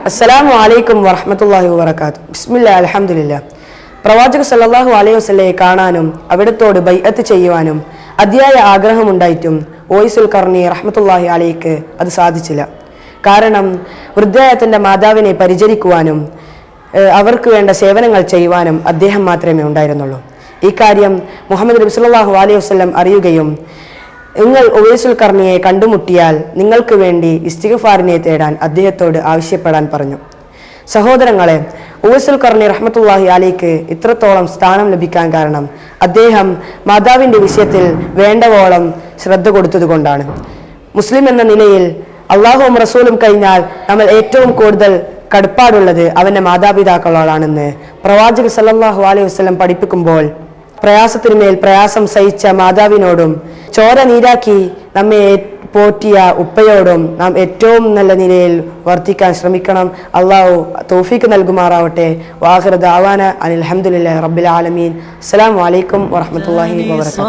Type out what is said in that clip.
അസ്സലാമു അലൈക്കും വറഹ്മത്തുള്ളാഹി വബറകാതുഹു. ബിസ്മില്ലാ അൽഹംദുലില്ലാ. പ്രവാചക സല്ലല്ലാഹു അലൈഹി വസല്ലമയെ കാണാനും അവിടത്തോട് ബൈഅത്ത് ചെയ്യുവാനും അതിയായ ആഗ്രഹമുണ്ടായിട്ടും ഉവൈസുൽ ഖർനി റഹ്മത്തുള്ളാഹി അലൈഹിക്ക് അത് സാധിച്ചില്ല. കാരണം വൃദ്ധയായ മാതാവിനെ പരിചരിക്കുവാനും അവർക്ക് വേണ്ട സേവനങ്ങൾ ചെയ്യുവാനും അദ്ദേഹം മാത്രമേ ഉണ്ടായിരുന്നുള്ളൂ. ഈ കാര്യം മുഹമ്മദ് നബി സല്ലല്ലാഹു അലൈഹി വസല്ലം അറിയുകയും നിങ്ങൾ ഉവൈസുൽ ഖർനിയെ കണ്ടുമുട്ടിയാൽ നിങ്ങൾക്ക് വേണ്ടി ഇസ്തിഗ്ഫാറിനെ തേടാൻ അദ്ദേഹത്തോട് ആവശ്യപ്പെടാൻ പറഞ്ഞു. സഹോദരങ്ങളെ, ഉവൈസുൽ ഖർനി റഹ്മത്തുള്ളാഹി അലൈഹിക്ക് ഇത്രത്തോളം സ്ഥാനം ലഭിക്കാൻ കാരണം അദ്ദേഹം മാതാവിൻ്റെ വിഷയത്തിൽ വേണ്ടവോളം ശ്രദ്ധ കൊടുത്തതുകൊണ്ടാണ്. മുസ്ലിം എന്ന നിലയിൽ അള്ളാഹുവും റസൂലും കഴിഞ്ഞാൽ നമ്മൾ ഏറ്റവും കൂടുതൽ കടപ്പാടുള്ളത് അവൻ്റെ മാതാപിതാക്കളോടാണെന്ന് പ്രവാചക സല്ലല്ലാഹു അലൈഹി വസല്ലം പഠിപ്പിക്കുമ്പോൾ, പ്രയാസത്തിനുമേൽ പ്രയാസം സഹിച്ച മാതാവിനോടും ചോര നീരാക്കി നമ്മെ പോറ്റിയ ഉപ്പയോടും നാം ഏറ്റവും നല്ല നിലയിൽ വർത്തിക്കാൻ ശ്രമിക്കണം. അള്ളാഹു തൗഫീഖ് നൽകുമാറാവട്ടെ. വാഖിറ ദഅവാന അനിൽ ഹംദുലില്ലാഹി റബ്ബിൽ ആലമീൻ. അസ്സലാമു അലൈക്കും വറഹ്മത്തുള്ളാഹി വബറകാതുഹു.